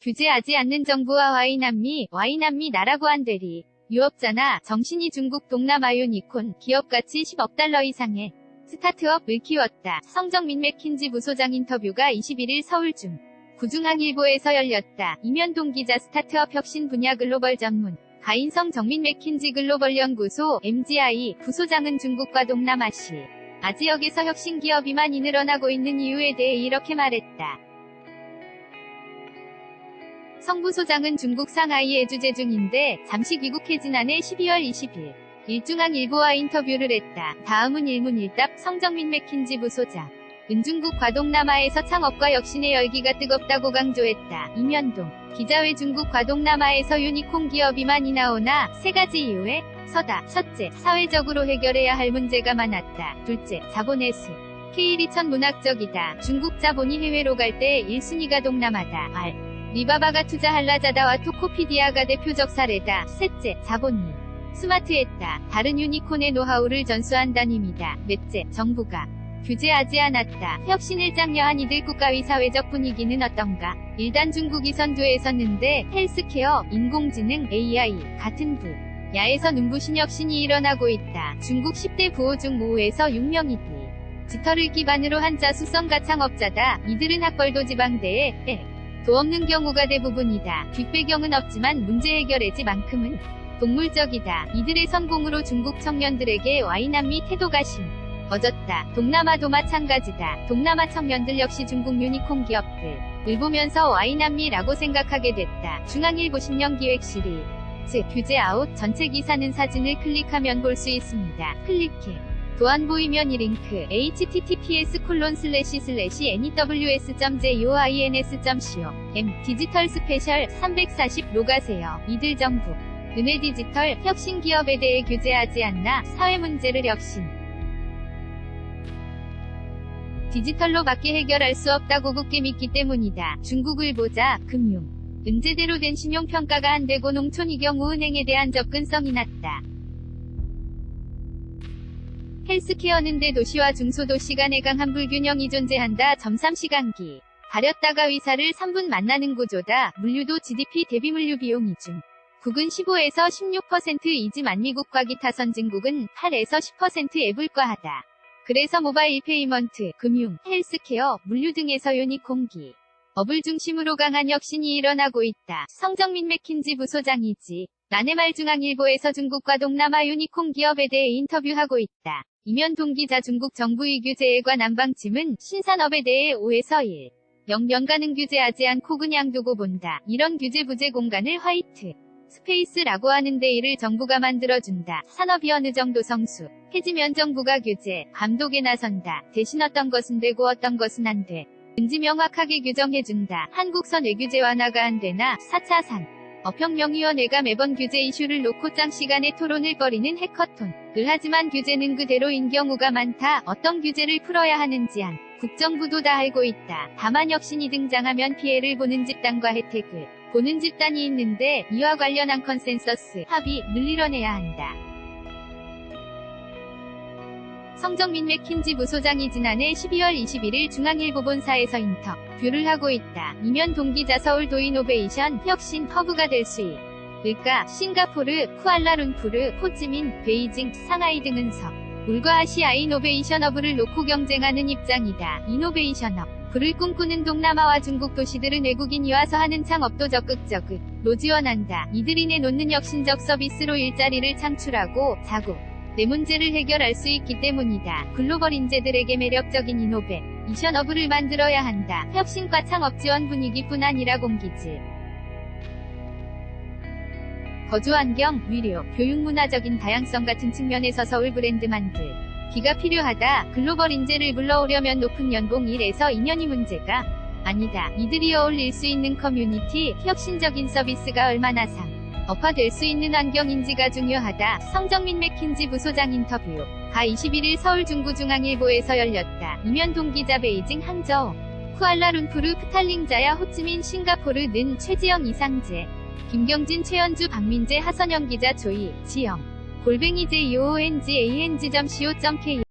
규제하지 않는 정부와 와이남미 나라고 한 대리. 유업자나 정신이 중국 동남아 유니콘 기업 가치 10억 달러 이상의 스타트업을 키웠다. 성정민 맥킨지 부소장 인터뷰가 21일 서울 구중앙일보에서 열렸다. 이면동 기자. 스타트업 혁신 분야 글로벌 전문 가인성 정민 맥킨지 글로벌 연구소 MGI 부소장은 중국과 동남아시 아지역에서 혁신 기업이 많이 늘어나고 있는 이유에 대해 이렇게 말했다. 성 부소장은 중국 상하이에 주재 중인데 잠시 귀국해 지난해 12월 20일 일중앙일보와 인터뷰를 했다. 다음은 일문일답. 성정민 맥킨지 부소장 중국과 동남아에서 창업과 혁신의 열기가 뜨겁다고 강조했다. 이면동 기자. 왜 중국과 동남아에서 유니콘 기업이 많이 나오나? 세 가지 이유에 서다. 첫째, 사회적으로 해결해야 할 문제가 많았다. 둘째, 자본의 수. K-리천 문학적이다. 중국 자본이 해외로 갈 때 1순위가 동남아다. 리바바가 투자할라자다와 토코피디아가 대표적 사례다. 셋째, 자본이 스마트했다. 다른 유니콘의 노하우를 전수한다는 의미다. 넷째, 정부가 규제하지 않았다. 혁신을 장려한 이들 국가의 사회적 분위기는 어떤가? 일단 중국이 선두에 섰는데 헬스케어, 인공지능, AI 같은 분야에서 눈부신 혁신이 일어나고 있다. 중국 10대 부호 중 5에서 6명이 디지털을 기반으로 한 자수성 가창업자다. 이들은 학벌도 지방대에 도 없는 경우가 대부분이다. 뒷배경은 없지만 문제 해결의지만큼은 동물적이다. 이들의 성공으로 중국 청년들에게 와이남미 태도가 심어졌다. 동남아도 마찬가지다. 동남아 청년들 역시 중국 유니콘 기업들을 보면서 와이남미라고 생각하게 됐다. 중앙일보 신년 기획실이 규제 아웃. 전체 기사는 사진을 클릭하면 볼 수 있습니다. 클릭해 또한 보이면 이 링크 https://news.joins.com 디지털 스페셜 340로 가세요. 이들 정부 은혜 디지털 혁신 기업에 대해 규제하지 않나? 사회 문제를 혁신 디지털로 밖에 해결할 수 없다고 굳게 믿기 때문이다. 중국을 보자. 금융 제대로 된 신용평가가 안 되고 농촌의 경우 은행에 대한 접근성이 낮다. 헬스케어는 대도시와 중소도시 간의 강한 불균형이 존재한다. 3시간기 가렸다가 의사를 3분 만나는 구조다. 물류도 GDP 대비 물류 비용이 중국은 15에서 16%이지만 미국과 기타 선진국은 8에서 10%에 불과하다. 그래서 모바일 페이먼트, 금융, 헬스케어, 물류 등에서 유니콘 기업을 중심으로 강한 혁신이 일어나고 있다. 성정민 맥킨지 부소장이지. 나네말 중앙일보에서 중국과 동남아 유니콘 기업에 대해 인터뷰하고 있다. 이면동 기자. 중국 정부의 규제에 관한 방침은 신산업에 대해 5에서 0년간은 규제하지 않고 그냥 두고 본다. 이런 규제 부재 공간을 화이트 스페이스라고 하는데 이를 정부가 만들어준다. 산업이 어느 정도 성숙해지면 정부가 규제, 감독에 나선다. 대신 어떤 것은 되고 어떤 것은 안 돼. 은지 명확하게 규정해준다. 한국선 외규제 완화가 안 되나? 4차 산업혁명위원회가 매번 규제 이슈를 놓고 장시간의 토론을 벌이는 해커톤을 하지만 규제는 그대로인 경우가 많다. 어떤 규제를 풀어야 하는지 국정부도 다 알고 있다. 다만 혁신이 등장하면 피해를 보는 집단과 혜택을 보는 집단이 있는데 이와 관련한 컨센서스, 합의를 이뤄내야 한다. 성정민 맥킨지 부소장이 지난해 12월 21일 중앙일보 본사에서 인터뷰를 하고 있다. 이면동 기자. 서울 도이노베이션 혁신 허브가 될 수 있을까? 싱가포르, 쿠알라룸푸르, 호치민, 베이징, 상하이 등은 서울과 아시아 이노베이션 허브를 놓고 경쟁하는 입장이다. 이노베이션 허브를 꿈꾸는 동남아와 중국 도시들은 외국인이 와서 하는 창업도 적극적으로 지원한다. 이들이 내놓는 혁신적 서비스로 일자리를 창출하고 자국 내 문제를 해결할 수 있기 때문이다. 글로벌 인재들에게 매력적인 이노베이션 허브를 만들어야 한다. 혁신과 창업 지원 분위기뿐 아니라 공기질, 거주환경, 의료, 교육 문화적인 다양성 같은 측면에서 서울 브랜드 만들기가 필요하다. 글로벌 인재를 불러오려면 높은 연봉 1에서 2년이 문제가 아니다. 이들이 어울릴 수 있는 커뮤니티, 혁신적인 서비스가 얼마나 업화될 수 있는 환경인지가 중요하다. 성정민 맥킨지 부소장 인터뷰가 21일 서울 중구중앙일보에서 열렸다. 이면동 기자. 베이징, 항저우, 쿠알라룸푸르, 프탈링자야, 호치민, 싱가포르는 최지영, 이상재, 김경진, 최연주, 박민재, 하선영 기자. 조이, 지영, @joongang.co.kr